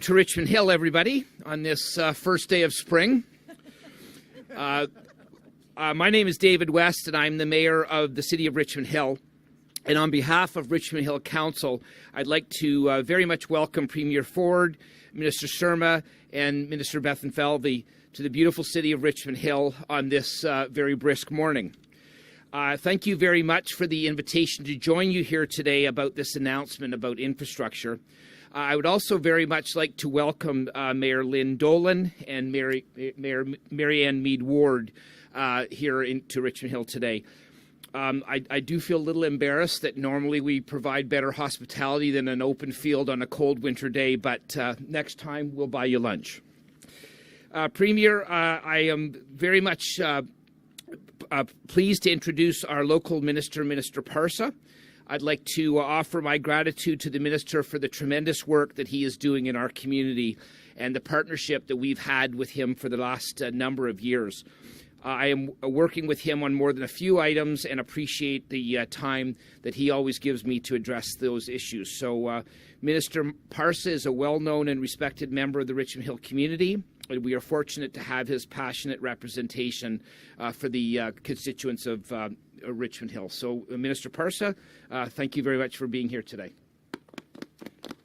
To Richmond Hill, everybody, on this first day of spring. My name is David West, and I'm the mayor of the city of Richmond Hill. And on behalf of Richmond Hill Council, I'd like to very much welcome Premier Ford, Minister Surma, and Minister Bethlenfalvy to the beautiful city of Richmond Hill on this very brisk morning. Thank you very much for the invitation to join you here today about this announcement about infrastructure. I would also very much like to welcome Mayor Lynn Dolan and Mary Ann Mead Ward here to Richmond Hill today. I do feel a little embarrassed that normally we provide better hospitality than an open field on a cold winter day, but next time we'll buy you lunch. Premier, I am very much pleased to introduce our local minister, Minister Parsa. I'd like to offer my gratitude to the Minister for the tremendous work that he is doing in our community and the partnership that we've had with him for the last number of years. I am working with him on more than a few items and appreciate the time that he always gives me to address those issues. So Minister Parsa is a well-known and respected member of the Richmond Hill community, and we are fortunate to have his passionate representation for the constituents of Richmond Hill. So Minister Parsa, thank you very much for being here today.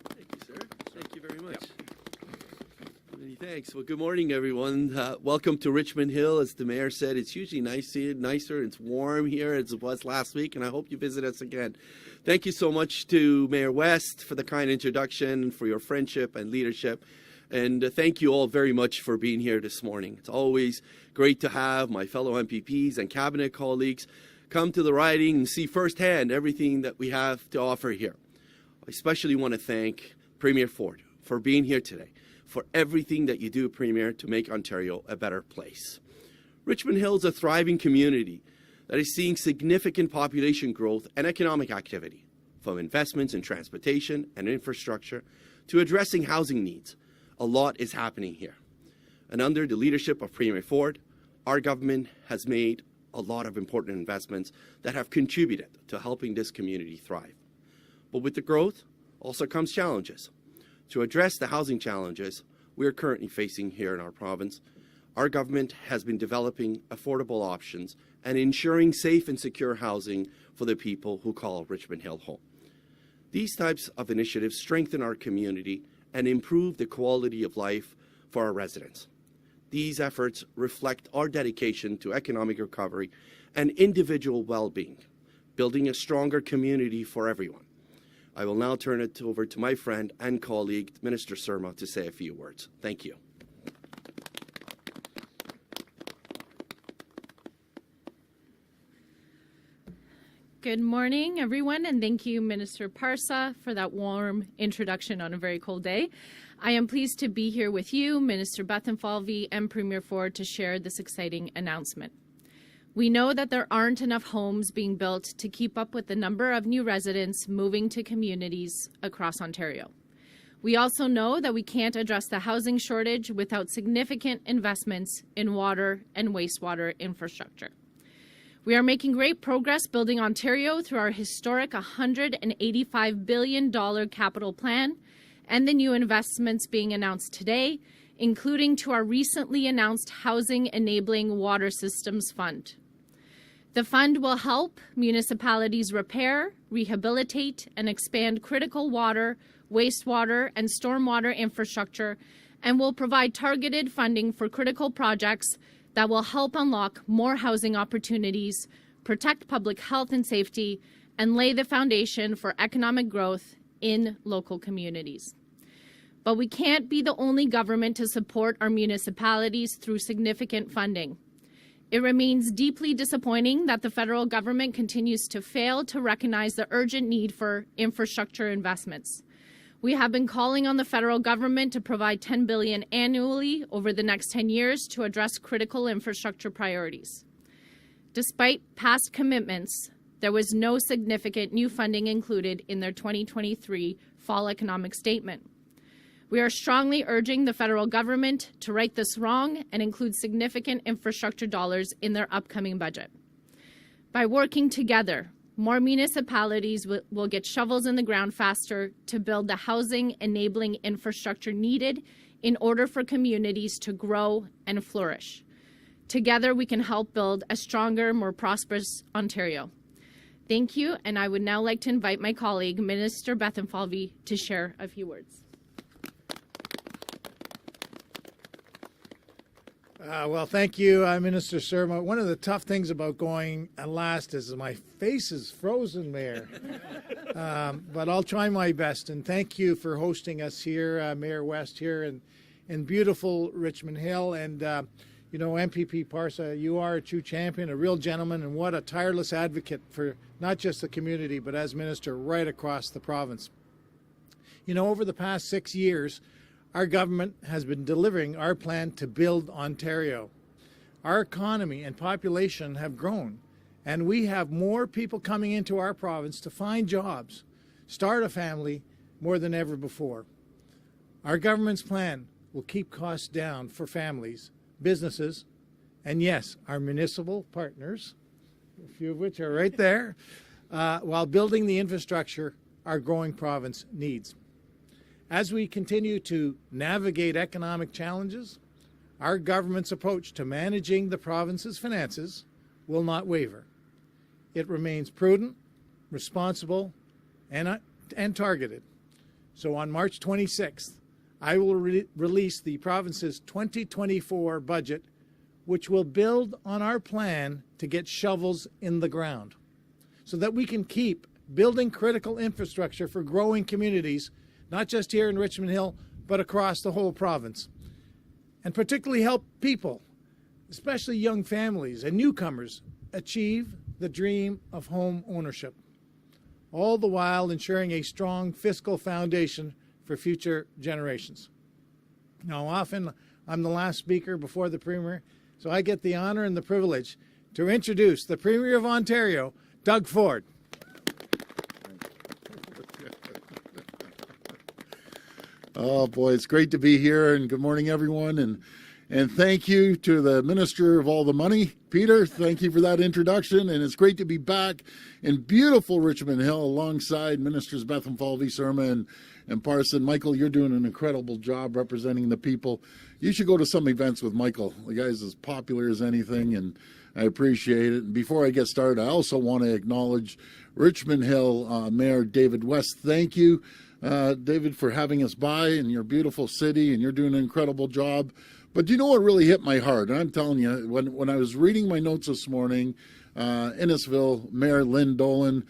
Thank you, sir. Thank you very much. Many thanks. Well, good morning, everyone. Welcome to Richmond Hill. As the mayor said, it's usually nicer. It's warm here as it was last week, and I hope you visit us again. Thank you so much to Mayor West for the kind introduction, for your friendship and leadership. And thank you all very much for being here this morning. It's always great to have my fellow MPPs and cabinet colleagues come to the riding and see firsthand everything that we have to offer here. I especially want to thank Premier Ford for being here today, for everything that you do, Premier, to make Ontario a better place. Richmond Hill is a thriving community that is seeing significant population growth and economic activity, from investments in transportation and infrastructure to addressing housing needs. A lot is happening here. And under the leadership of Premier Ford, our government has made a lot of important investments that have contributed to helping this community thrive. But with the growth also comes challenges. To address the housing challenges we are currently facing here in our province, our government has been developing affordable options and ensuring safe and secure housing for the people who call Richmond Hill home. These types of initiatives strengthen our community and improve the quality of life for our residents. These efforts reflect our dedication to economic recovery and individual well-being, building a stronger community for everyone. I will now turn it over to my friend and colleague, Minister Surma, to say a few words. Thank you. Good morning, everyone, and thank you, Minister Parsa, for that warm introduction on a very cold day. I am pleased to be here with you, Minister Bethlenfalvy, and Premier Ford to share this exciting announcement. We know that there aren't enough homes being built to keep up with the number of new residents moving to communities across Ontario. We also know that we can't address the housing shortage without significant investments in water and wastewater infrastructure. We are making great progress building Ontario through our historic $185 billion capital plan and the new investments being announced today, including to our recently announced Housing Enabling Water Systems Fund. The fund will help municipalities repair, rehabilitate, and expand critical water, wastewater, and stormwater infrastructure, and will provide targeted funding for critical projects that will help unlock more housing opportunities, protect public health and safety, and lay the foundation for economic growth in local communities. But we can't be the only government to support our municipalities through significant funding. It remains deeply disappointing that the federal government continues to fail to recognize the urgent need for infrastructure investments. We have been calling on the federal government to provide $10 billion annually over the next 10 years to address critical infrastructure priorities. Despite past commitments, there was no significant new funding included in their 2023 Fall Economic Statement. We are strongly urging the federal government to right this wrong and include significant infrastructure dollars in their upcoming budget. By working together, More municipalities will get shovels in the ground faster to build the housing enabling infrastructure needed in order for communities to grow and flourish. Together, we can help build a stronger, more prosperous Ontario. Thank you, and I would now like to invite my colleague, Minister Bethlenfalvy, to share a few words. Well, thank you, Minister Surma. One of the tough things about going last is my face is frozen, Mayor. But I'll try my best. And thank you for hosting us here, Mayor West, here in beautiful Richmond Hill. And, MPP Parsa, you are a true champion, a real gentleman, and what a tireless advocate for not just the community, but as minister right across the province. Over the past 6 years, our government has been delivering our plan to build Ontario. Our economy and population have grown, and we have more people coming into our province to find jobs, start a family, more than ever before. Our government's plan will keep costs down for families, businesses, and yes, our municipal partners, a few of which are right there, while building the infrastructure our growing province needs. As we continue to navigate economic challenges, our government's approach to managing the province's finances will not waver. It remains prudent, responsible, and targeted. So on March 26th, I will release the province's 2024 budget, which will build on our plan to get shovels in the ground so that we can keep building critical infrastructure for growing communities, not just here in Richmond Hill, but across the whole province, and particularly help people, especially young families and newcomers, achieve the dream of home ownership, all the while ensuring a strong fiscal foundation for future generations. Now, often I'm the last speaker before the Premier, so I get the honor and the privilege to introduce the Premier of Ontario, Doug Ford. Oh, boy, it's great to be here, and good morning, everyone. And thank you to the Minister of all the money, Peter. Thank you for that introduction, and it's great to be back in beautiful Richmond Hill alongside Ministers Bethlenfalvy, Surma, and Parson. Michael, you're doing an incredible job representing the people. You should go to some events with Michael. The guy's as popular as anything, and I appreciate it. And before I get started, I also want to acknowledge Richmond Hill Mayor David West. Thank you, David, for having us by in your beautiful city, and you're doing an incredible job. But do you know what really hit my heart? And I'm telling you, when I was reading my notes this morning, Innisfil Mayor Lynn Dolan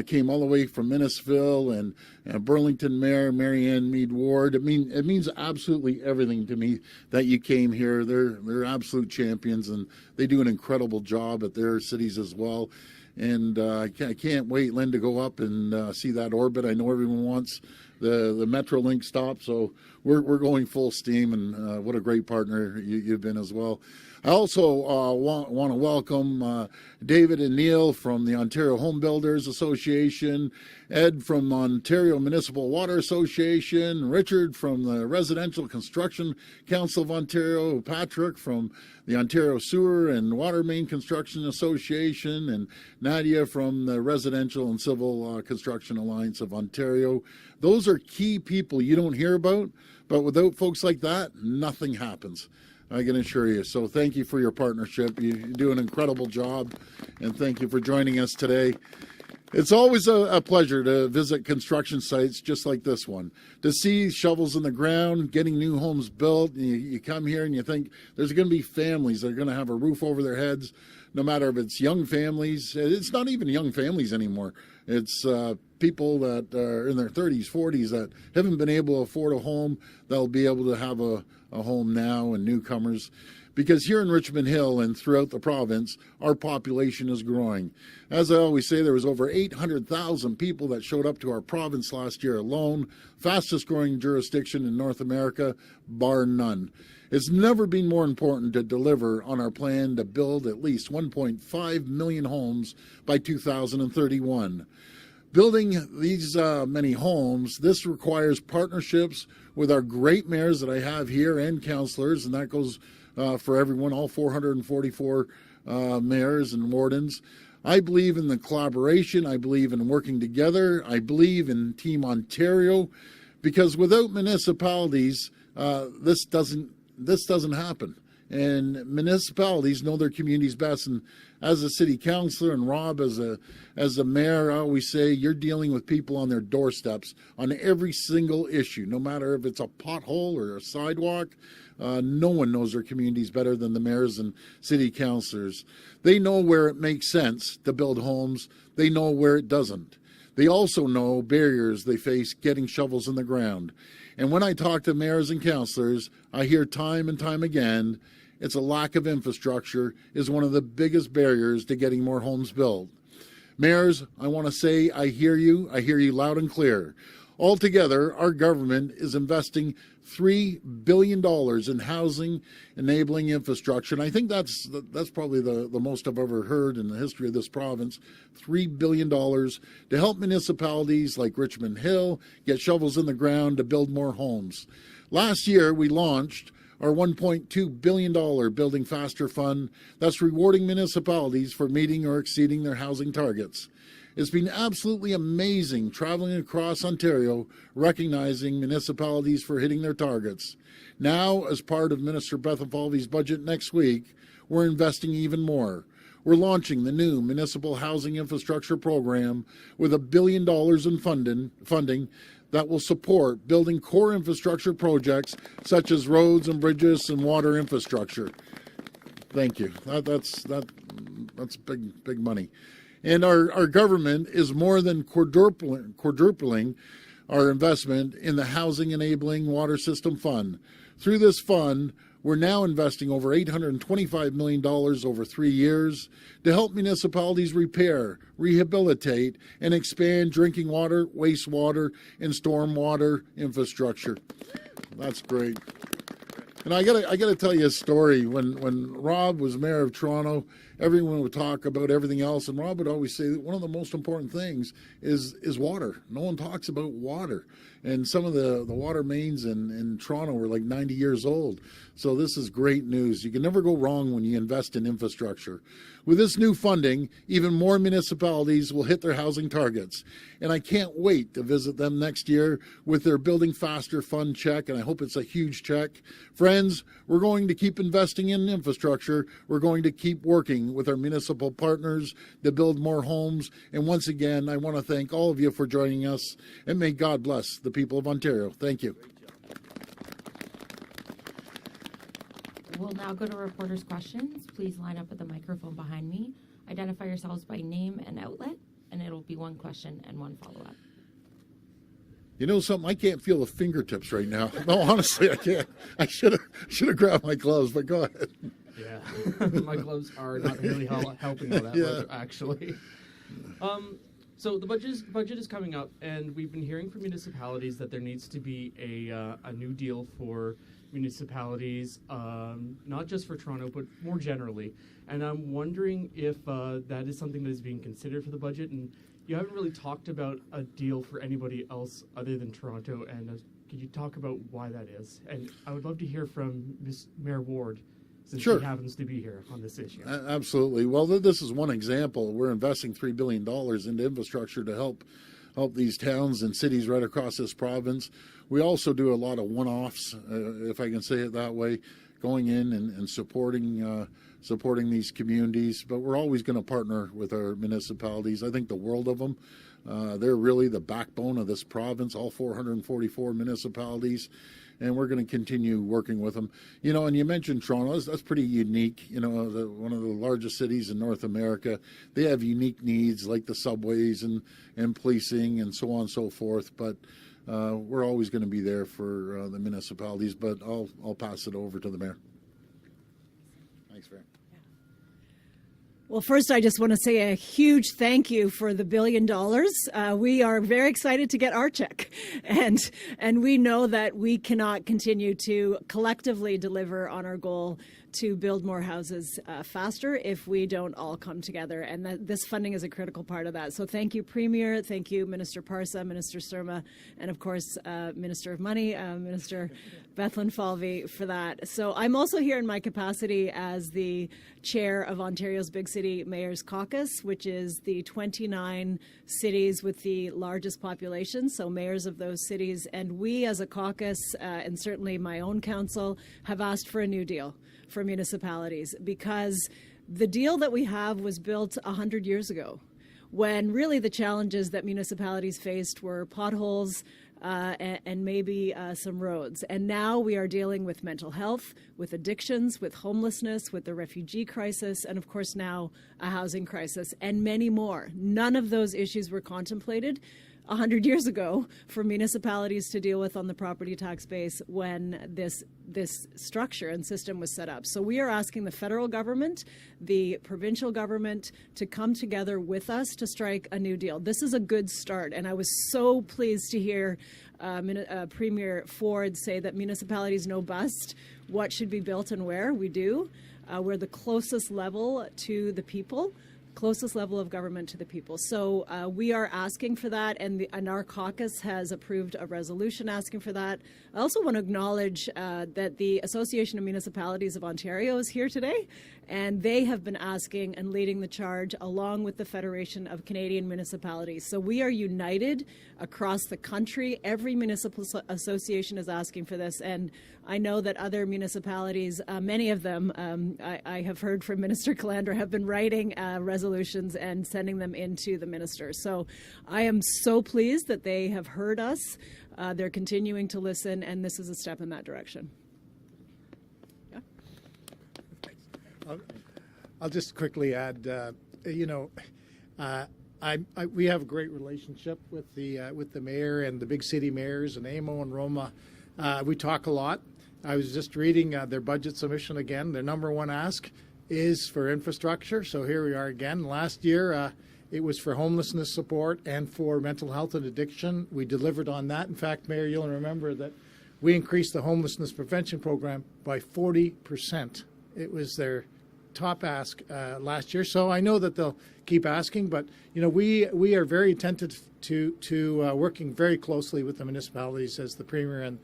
came all the way from Innisfil, and Burlington Mayor Marianne Mead Ward. It means absolutely everything to me that you came here. They're absolute champions, and they do an incredible job at their cities as well. And I can't wait, Lynn, to go up and see that orbit. I know everyone wants the Metrolink stop, so we're going full steam, and what a great partner you've been as well. I also want to welcome David and Neil from the Ontario Home Builders Association, Ed from Ontario Municipal Water Association, Richard from the Residential Construction Council of Ontario, Patrick from the Ontario Sewer and Water Main Construction Association, and Nadia from the Residential and Civil Construction Alliance of Ontario. Those are key people you don't hear about, but without folks like that, nothing happens. I can assure you. So thank you for your partnership. You do an incredible job, and thank you for joining us today. It's always a pleasure to visit construction sites just like this one, to see shovels in the ground, getting new homes built. You come here and you think there's going to be families that are going to have a roof over their heads, no matter if it's young families. It's not even young families anymore. It's people that are in their 30s, 40s that haven't been able to afford a home. They'll be able to have a home now, and newcomers. Because here in Richmond Hill and throughout the province, our population is growing. As I always say, there was over 800,000 people that showed up to our province last year alone, fastest growing jurisdiction in North America, bar none. It's never been more important to deliver on our plan to build at least 1.5 million homes by 2031. Building these many homes, this requires partnerships with our great mayors that I have here and councillors, and that goes for everyone, all 444 mayors and wardens. I believe in the collaboration. I believe in working together. I believe in Team Ontario, because without municipalities, this doesn't happen. And municipalities know their communities best. And as a city councillor, and Rob as a mayor, I always say you're dealing with people on their doorsteps on every single issue, no matter if it's a pothole or a sidewalk. No one knows their communities better than the mayors and city councillors. They know where it makes sense to build homes. They know where it doesn't. They also know barriers they face getting shovels in the ground. And when I talk to mayors and councillors, I hear time and time again, it's a lack of infrastructure is one of the biggest barriers to getting more homes built. Mayors, I want to say I hear you loud and clear. Altogether, our government is investing $3 billion in housing enabling infrastructure. And I think that's probably the most I've ever heard in the history of this province. $3 billion to help municipalities like Richmond Hill get shovels in the ground to build more homes. Last year, we launched our $1.2 billion Building Faster Fund that's rewarding municipalities for meeting or exceeding their housing targets. It's been absolutely amazing traveling across Ontario, recognizing municipalities for hitting their targets. Now, as part of Minister Bethlenfalvy's budget next week, we're investing even more. We're launching the new Municipal Housing Infrastructure Program with $1 billion in funding that will support building core infrastructure projects such as roads and bridges and water infrastructure. Thank you. That's big money. And our government is more than quadrupling our investment in the Housing Enabling Water System Fund. Through this fund, we're now investing over $825 million over 3 years to help municipalities repair, rehabilitate, and expand drinking water, wastewater, and stormwater infrastructure. That's great. And I gotta tell you a story. When Rob was mayor of Toronto, everyone would talk about everything else, and Rob would always say that one of the most important things is water. No one talks about water. And some of the water mains in Toronto were like 90 years old. So this is great news. You can never go wrong when you invest in infrastructure. With this new funding, even more municipalities will hit their housing targets. And I can't wait to visit them next year with their Building Faster Fund check, and I hope it's a huge check. Friends, we're going to keep investing in infrastructure. We're going to keep working with our municipal partners to build more homes. And once again, I want to thank all of you for joining us, and may God bless the people of Ontario. Thank you. We'll now go to reporters' questions. Please line up at the microphone behind me. Identify yourselves by name and outlet, and it'll be one question and one follow-up. You know something? I can't feel the fingertips right now. No, honestly, I can't. I should have grabbed my gloves, but go ahead. Yeah, my gloves are not really helping with that, actually. So the budget is coming up, and we've been hearing from municipalities that there needs to be a new deal for municipalities, not just for Toronto, but more generally. And I'm wondering if that is something that is being considered for the budget. And you haven't really talked about a deal for anybody else other than Toronto. And could you talk about why that is? And I would love to hear from Ms. Mayor Ward, since Sure. she happens to be here on this issue. Absolutely. Well, this is one example. We're investing $3 billion into infrastructure to help these towns and cities right across this province. We also do a lot of one-offs, if I can say it that way, going in and supporting these communities. But we're always going to partner with our municipalities. I think the world of them. They're really the backbone of this province, all 444 municipalities. And we're going to continue working with them. You know, and you mentioned Toronto. That's pretty unique. You know, one of the largest cities in North America. They have unique needs like the subways and policing and so on and so forth. But we're always going to be there for the municipalities. But I'll pass it over to the mayor. Thanks, Mayor. Well, first, I just want to say a huge thank you for the $1 billion. We are very excited to get our check, and we know that we cannot continue to collectively deliver on our goal to build more houses faster if we don't all come together, and this funding is a critical part of that. So thank you, Premier, thank you, Minister Parsa, Minister Surma, and of course, Minister of Money, Minister Bethlenfalvy for that. So I'm also here in my capacity as the chair of Ontario's Big City City Mayors Caucus, which is the 29 cities with the largest population, so mayors of those cities. And we as a caucus, and certainly my own council, have asked for a new deal for municipalities, because the deal that we have was built 100 years ago, when really the challenges that municipalities faced were potholes, and maybe some roads. And now we are dealing with mental health, with addictions, with homelessness, with the refugee crisis, and of course now a housing crisis, and many more. None of those issues were contemplated 100 years ago for municipalities to deal with on the property tax base when this structure and system was set up. So we are asking the federal government, the provincial government, to come together with us to strike a new deal. This is a good start, and I was so pleased to hear Premier Ford say that municipalities know best what should be built and where. We do. We're the closest level to the people, closest level of government to the people. So we are asking for that, and our caucus has approved a resolution asking for that. I also want to acknowledge that the Association of Municipalities of Ontario is here today, and they have been asking and leading the charge along with the Federation of Canadian Municipalities. So we are united across the country. Every municipal association is asking for this, and I know that other municipalities, many of them, I have heard from Minister Calandra, have been writing resolutions and sending them into the minister. So I am so pleased that they have heard us. They're continuing to listen, and this is a step in that direction. Yeah. I'll just quickly add, we have a great relationship with the mayor and the big city mayors and Amo and Roma. We talk a lot. I was just reading their budget submission again. Their number one ask is for infrastructure. So here we are again. Last year, it was for homelessness support and for mental health and addiction. We delivered on that. In fact, Mayor, you'll remember that we increased the homelessness prevention program by 40%. It was their top ask last year. So I know that they'll keep asking, but we are very attentive to working very closely with the municipalities, as the Premier and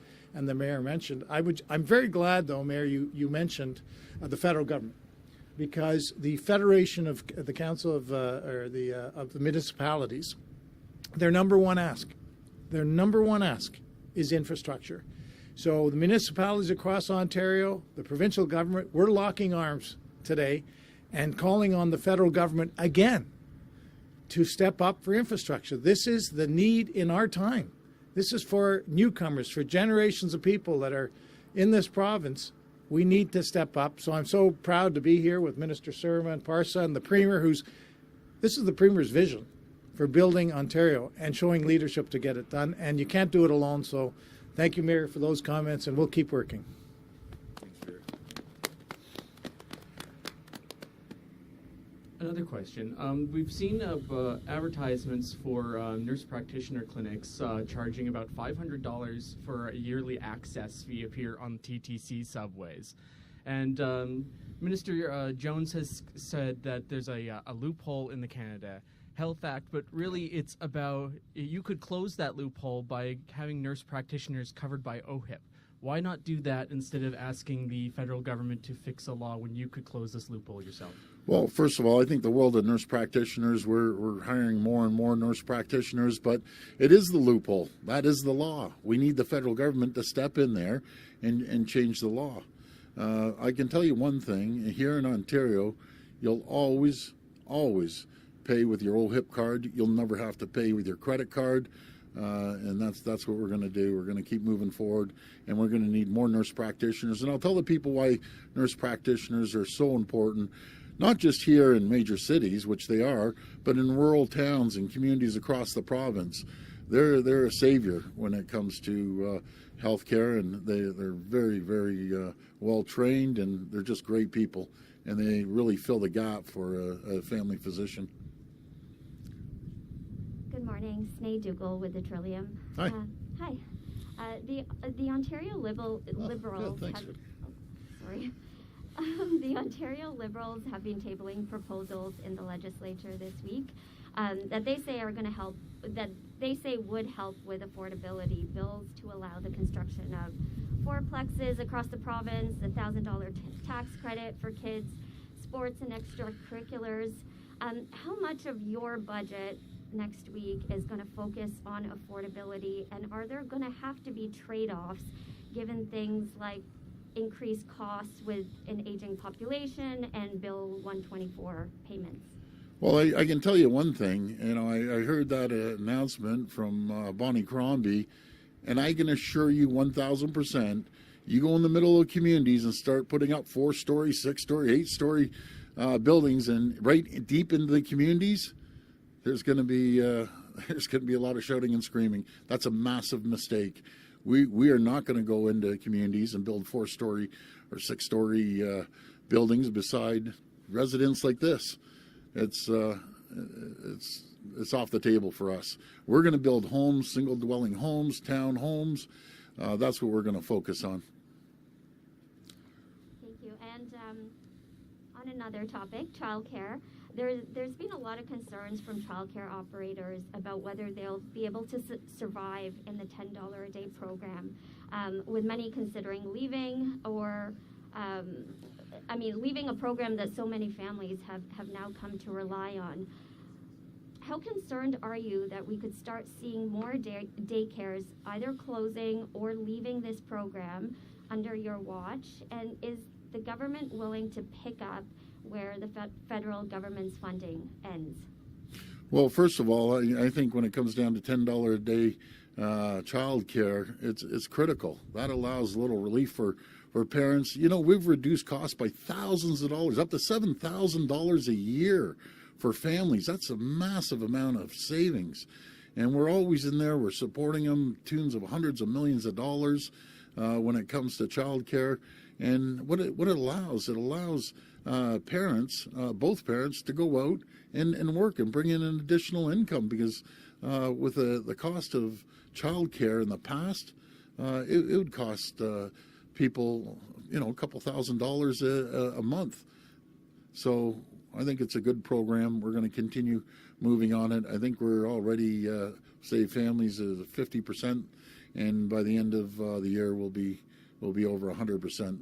the Mayor mentioned. I'm very glad, though, Mayor, you mentioned the federal government, because the Federation of the Council of the Municipalities, their number one ask is infrastructure. So the municipalities across Ontario, the provincial government, we're locking arms today and calling on the federal government again to step up for infrastructure. This is the need in our time. This is for newcomers, for generations of people that are in this province. We need to step up. So I'm so proud to be here with Minister Surma and Parsa and the Premier, this is the Premier's vision for building Ontario and showing leadership to get it done. And you can't do it alone. So thank you, Mayor, for those comments, and we'll keep working. Another question. We've seen advertisements for nurse practitioner clinics charging about $500 for a yearly access fee appear on TTC subways. And Minister Jones has said that there's a loophole in the Canada Health Act, but really it's about, you could close that loophole by having nurse practitioners covered by OHIP. Why not do that instead of asking the federal government to fix a law when you could close this loophole yourself? Well, first of all, I think the world of nurse practitioners, we're hiring more and more nurse practitioners, but it is the loophole. That is the law. We need the federal government to step in there and change the law. I can tell you one thing. Here in Ontario, you'll always pay with your OHIP card. You'll never have to pay with your credit card. And that's what we're going to do. We're going to keep moving forward, and we're going to need more nurse practitioners. And I'll tell the people why nurse practitioners are so important, not just here in major cities, which they are, but in rural towns and communities across the province. They're a savior when it comes to healthcare, and they're very, very well trained, and they're just great people, and they really fill the gap for a family physician. Good morning, Snay Dougal with the Trillium. Hi. Hi. The Ontario Liberals the Ontario Liberals have been tabling proposals in the legislature this week that they say are going to help, that they say would help with affordability. Bills to allow the construction of fourplexes across the province, $1,000 tax credit for kids, sports and extracurriculars. How much of your budget next week is going to focus on affordability, and are there going to have to be trade-offs given things like increased costs with an aging population and Bill 124 payments? Well, I can tell you one thing. You know, I heard that announcement from Bonnie Crombie, and I can assure you 1,000%, you go in the middle of communities and start putting up 4-story, 6-story, 8-story buildings, and right deep into the communities, there's going to be a lot of shouting and screaming. That's a massive mistake. We are not going to go into communities and build 4-story or 6-story buildings beside residents like this. It's off the table for us. We're going to build homes, single dwelling homes, town homes. That's what we're going to focus on. Thank you. And on another topic, childcare, there's been a lot of concerns from childcare operators about whether they'll be able to survive in the $10 a day program, with many considering leaving or leaving a program that so many families have now come to rely on. How concerned are you that we could start seeing more daycares either closing or leaving this program under your watch? And is the government willing to pick up where the federal government's funding ends? Well, first of all, I think when it comes down to $10 a day child care, it's critical. That allows a little relief for parents. You know, we've reduced costs by thousands of dollars, up to $7,000 a year for families. That's a massive amount of savings. And we're always in there. We're supporting them, tunes of hundreds of millions of dollars when it comes to child care. And what it allows parents, both parents, to go out and work and bring in an additional income, because with the cost of child care in the past, it would cost people, a couple $1,000s a month. So I think it's a good program. We're going to continue moving on it. I think we're already saved families 50%, and by the end of the year we'll be over 100%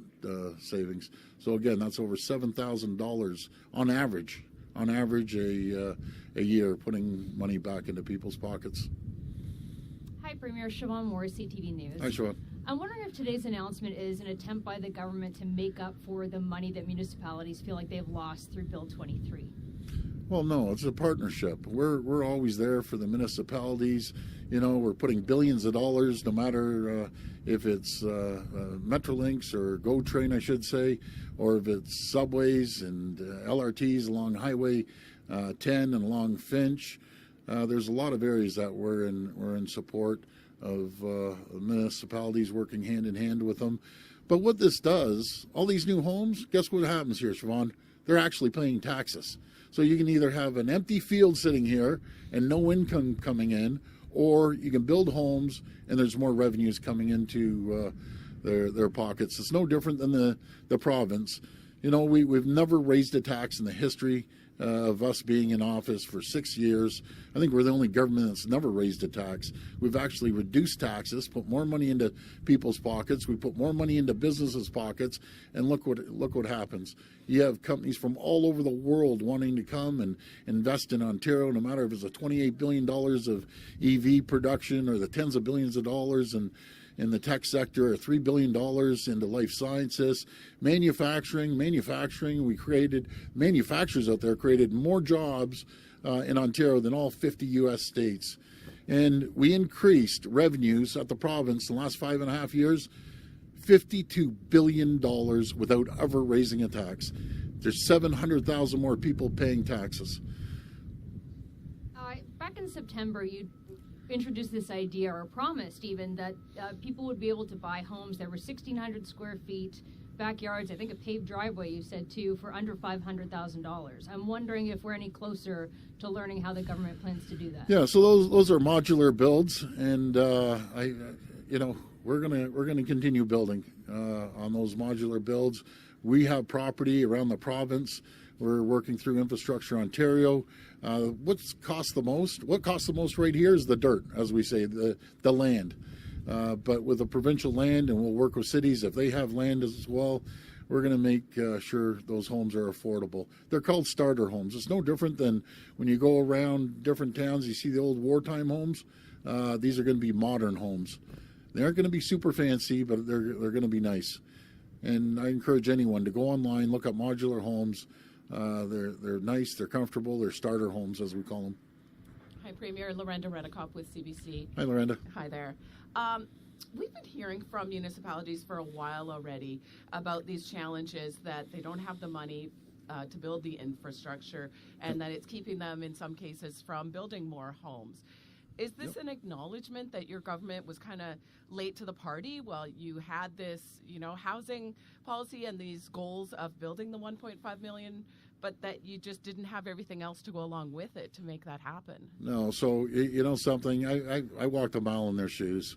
savings. So again, that's over $7,000 on average a year, putting money back into people's pockets. Hi, Premier. Siobhan Morris, CTV News. Hi, Siobhan. I'm wondering if today's announcement is an attempt by the government to make up for the money that municipalities feel like they've lost through Bill 23. Well, no, it's a partnership. We're always there for the municipalities. We're putting billions of dollars, no matter if it's Metrolinx or GO Train, I should say, or if it's subways and LRTs along Highway 10 and along Finch. There's a lot of areas that we're in support of municipalities, working hand in hand with them. But what this does, all these new homes, guess what happens here, Siobhan? They're actually paying taxes. So you can either have an empty field sitting here and no income coming in, or you can build homes and there's more revenues coming into their pockets. It's no different than the province. We've never raised a tax in the history of us being in office for 6 years. I think we're the only government that's never raised a tax. We've actually reduced taxes, put more money into people's pockets. We put more money into businesses' pockets, and look what happens. You have companies from all over the world wanting to come and invest in Ontario, no matter if it's a $28 billion of EV production or the tens of billions of dollars in the tech sector, or $3 billion into life sciences, manufacturing. Manufacturers out there created more jobs in Ontario than all 50 U.S. states. And we increased revenues at the province in the last 5.5 years, $52 billion without ever raising a tax. There's 700,000 more people paying taxes. Back in September, you introduced this idea, or promised even, that people would be able to buy homes that were 1,600 square feet, backyards, I think a paved driveway, you said too, for under $500,000. I'm wondering if we're any closer to learning how the government plans to do that. Yeah, so those are modular builds, and we're gonna continue building on those modular builds. We have property around the province. We're working through Infrastructure Ontario. What's cost the most? What costs the most right here is the dirt, as we say, the land. But with the provincial land, and we'll work with cities if they have land as well, we're going to make sure those homes are affordable. They're called starter homes. It's no different than when you go around different towns, you see the old wartime homes. These are going to be modern homes. They aren't going to be super fancy, but they're going to be nice. And I encourage anyone to go online, look up modular homes. They're nice, they're comfortable, they're starter homes, as we call them. Hi, Premier. Lorenda Redicop with CBC. Hi, Lorenda. Hi there. We've been hearing from municipalities for a while already about these challenges that they don't have the money to build the infrastructure and that it's keeping them, in some cases, from building more homes. Is this an acknowledgement that your government was kind of late to the party while you had this, housing policy and these goals of building the 1.5 million, but that you just didn't have everything else to go along with it to make that happen? No, so, something, I walked a mile in their shoes.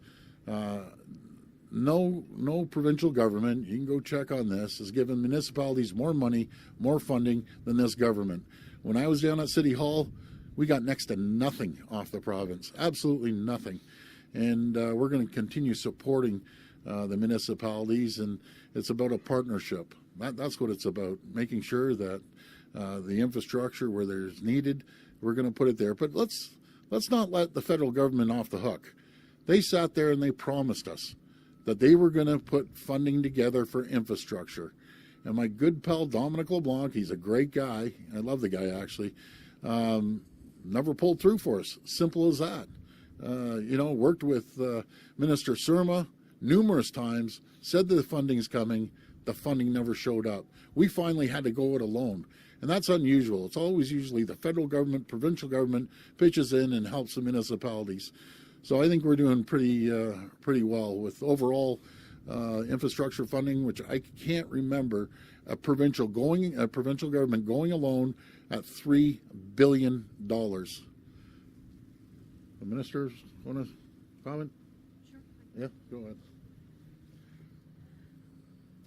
No provincial government, you can go check on this, has given municipalities more money, more funding than this government. When I was down at City Hall, we got next to nothing off the province, absolutely nothing. And we're going to continue supporting the municipalities, and it's about a partnership. That's what it's about, making sure that the infrastructure where there's needed, we're going to put it there. But let's not let the federal government off the hook. They sat there and they promised us that they were going to put funding together for infrastructure. And my good pal Dominic LeBlanc, he's a great guy. I love the guy, actually. Never pulled through for us. Simple as that. Worked with Minister Surma numerous times, said that the funding's coming. The funding never showed up. We finally had to go it alone. And that's unusual. It's always usually the federal government, provincial government pitches in and helps the municipalities. So I think we're doing pretty well with overall infrastructure funding, which I can't remember a provincial government going alone at $3 billion. The ministers want to comment? Sure. Yeah, go ahead.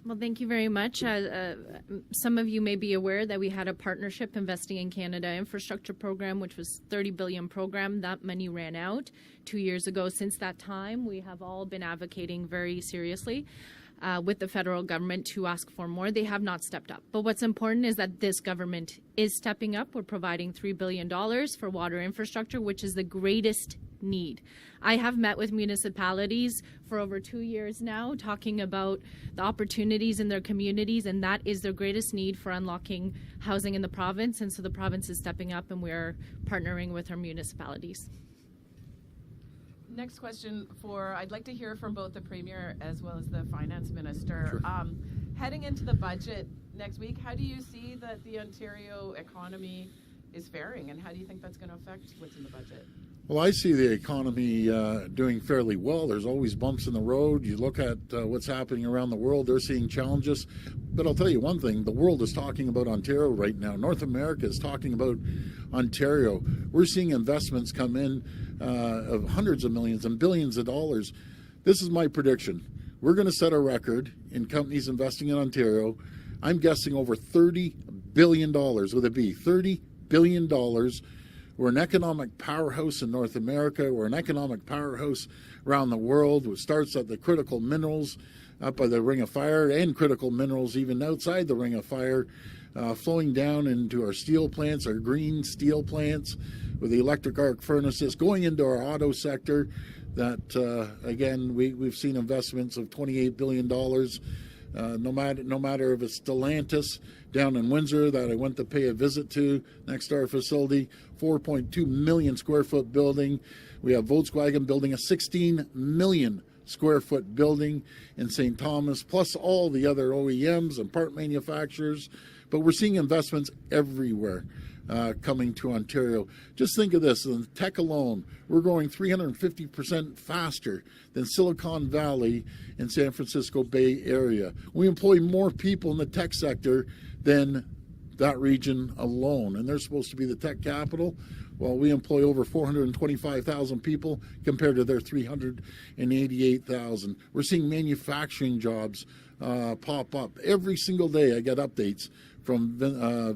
Well, thank you very much. Some of you may be aware that we had a partnership investing in Canada infrastructure program, which was $30 billion program. That money ran out 2 years ago. Since that time, we have all been advocating very seriously with the federal government to ask for more. They have not stepped up. But what's important is that this government is stepping up. We're providing $3 billion for water infrastructure, which is the greatest need. I have met with municipalities for over 2 years now, talking about the opportunities in their communities, and that is their greatest need for unlocking housing in the province. And so the province is stepping up, and we're partnering with our municipalities. Next question I'd like to hear from both the Premier as well as the Finance Minister. Sure. Heading into the budget next week, how do you see that the Ontario economy is faring, and how do you think that's going to affect what's in the budget? Well, I see the economy doing fairly well. There's always bumps in the road. You look at what's happening around the world, they're seeing challenges. But I'll tell you one thing, the world is talking about Ontario right now. North America is talking about Ontario. We're seeing investments come in of hundreds of millions and billions of dollars. This is my prediction. We're going to set a record in companies investing in Ontario. I'm guessing over $30 billion with a B, $30 billion. We're an economic powerhouse in North America. We're an economic powerhouse around the world. It starts at the critical minerals up by the Ring of Fire, and critical minerals even outside the Ring of Fire, flowing down into our steel plants, our green steel plants with the electric arc furnaces, going into our auto sector that, again, we've seen investments of $28 billion. No matter if it's Stellantis down in Windsor that I went to pay a visit to next to our facility, 4.2 million square foot building. We have Volkswagen building a 16 million square foot building in St. Thomas, plus all the other OEMs and part manufacturers. But we're seeing investments everywhere coming to Ontario. Just think of this, in tech alone, we're growing 350% faster than Silicon Valley and San Francisco Bay Area. We employ more people in the tech sector than that region alone, and they're supposed to be the tech capital. Well, we employ over 425,000 people compared to their 388,000. We're seeing manufacturing jobs pop up. Every single day I get updates from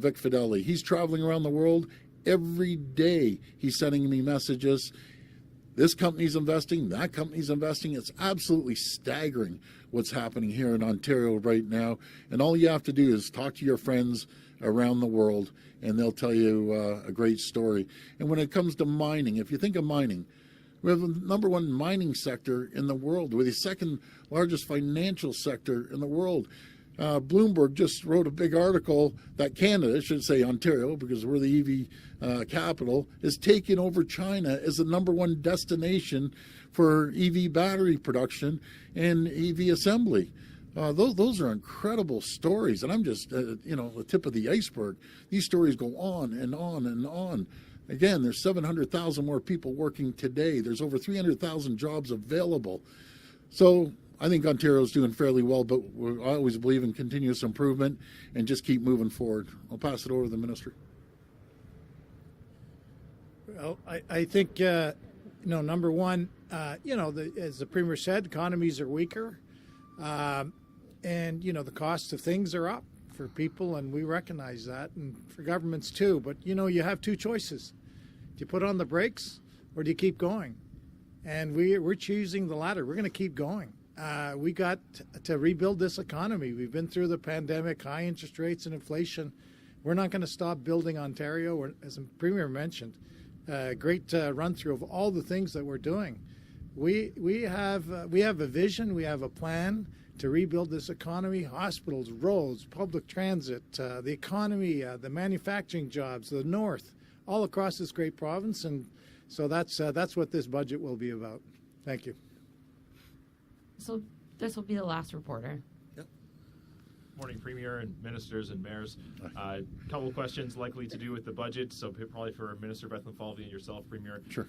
Vic Fideli. He's traveling around the world every day. He's sending me messages. this company's investing, that company's investing. It's absolutely staggering what's happening here in Ontario right now. And all you have to do is talk to your friends around the world, and they'll tell you a great story. And when it comes to mining, if you think of mining, we have the number one mining sector in the world. We're the second largest financial sector in the world. Bloomberg just wrote a big article that Canada, I should say Ontario, because we're the EV capital, is taking over China as the number one destination for EV battery production and EV assembly. Those are incredible stories, and I'm just, the tip of the iceberg. These stories go on and on and on. Again, there's 700,000 more people working today. There's over 300,000 jobs available. So I think Ontario's doing fairly well, but I always believe in continuous improvement and just keep moving forward. I'll pass it over to the Minister. Well, I think, number one, as the Premier said, economies are weaker. And, the cost of things are up for people, and we recognize that, and for governments too. But, you have two choices. Do you put on the brakes or do you keep going? And we're choosing the latter. We're going to keep going. We got to rebuild this economy. We've been through the pandemic, high interest rates and inflation. We're not going to stop building Ontario. As the Premier mentioned, great run through of all the things that we're doing. We have a vision. We have a plan to rebuild this economy: hospitals, roads, public transit, the economy, the manufacturing jobs, the north, all across this great province. And so that's what this budget will be about. Thank you. So this will be the last reporter. Morning, Premier and Ministers and Mayors. A couple of questions likely to do with the budget, so probably for Minister Bethlenfalvy and yourself, Premier. Sure.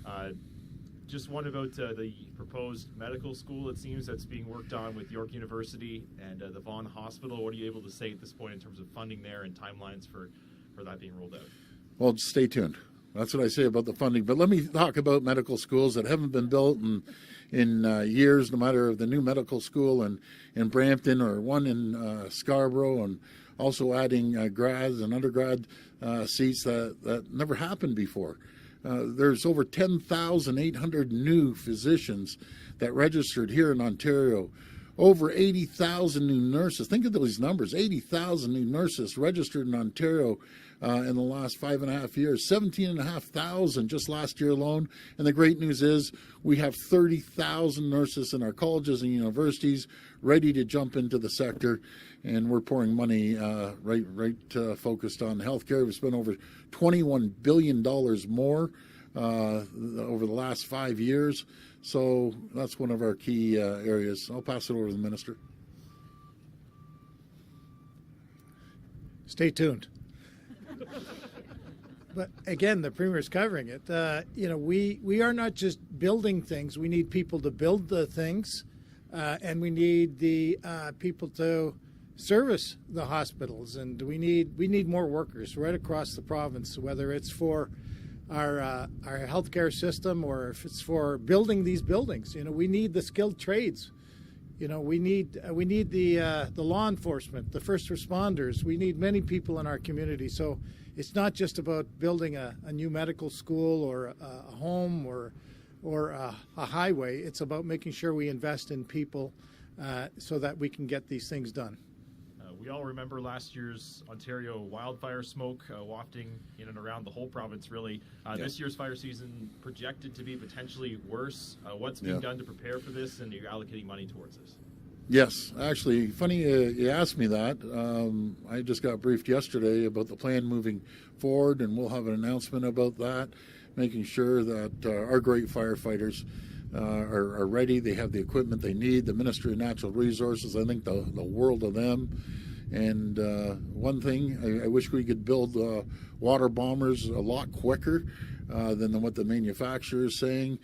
Just one about the proposed medical school, it seems, that's being worked on with York University and the Vaughan Hospital. What are you able to say at this point in terms of funding there and timelines for that being rolled out? Well, stay tuned. That's what I say about the funding. But let me talk about medical schools that haven't been built in years, no matter the new medical school in Brampton or one in Scarborough, and also adding grads and undergrad seats that never happened before. There's over 10,800 new physicians that registered here in Ontario. Over 80,000 new nurses. Think of those numbers. 80,000 new nurses registered in Ontario in the last 5.5 years. 17,500 just last year alone. And the great news is we have 30,000 nurses in our colleges and universities ready to jump into the sector. And we're pouring money focused on healthcare. We've spent over $21 billion more over the last 5 years. So that's one of our key areas. I'll pass it over to the Minister. Stay tuned. But again, the Premier's covering it. We are not just building things. We need people to build the things, and we need the people to service the hospitals, and we need more workers right across the province, whether it's for our healthcare system or if it's for building these buildings. We need the skilled trades. We need the law enforcement, the first responders. We need many people in our community. So it's not just about building a new medical school or a home or a highway. It's about making sure we invest in people so that we can get these things done. We all remember last year's Ontario wildfire smoke wafting in and around the whole province, really. This year's fire season projected to be potentially worse. What's being done to prepare for this, and are you allocating money towards this? Yes, actually, funny you asked me that. I just got briefed yesterday about the plan moving forward, and we'll have an announcement about that, making sure that our great firefighters are ready. They have the equipment they need. The Ministry of Natural Resources, I think the world of them. And one thing, I wish we could build water bombers a lot quicker than what the manufacturer is saying.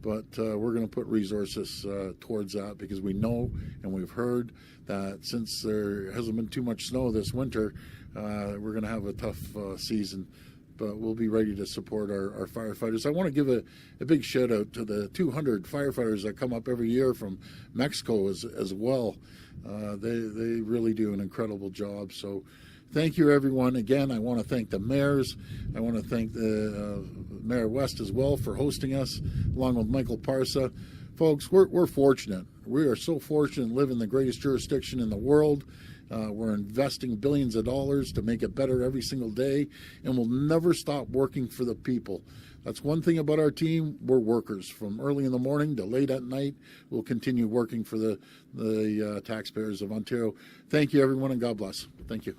But we're going to put resources towards that because we know and we've heard that since there hasn't been too much snow this winter, we're going to have a tough season. But we'll be ready to support our firefighters. I want to give a big shout out to the 200 firefighters that come up every year from Mexico as well. They really do an incredible job. So Thank you, everyone. Again, I want to thank the mayors. I want to thank the Mayor West as well for hosting us, along with Michael Parsa. Folks, we're fortunate. We are so fortunate to live in the greatest jurisdiction in the world. We're investing billions of dollars to make it better every single day, and we'll never stop working for the people. That's one thing about our team. We're workers. From early in the morning to late at night, we'll continue working for the taxpayers of Ontario. Thank you, everyone, and God bless. Thank you.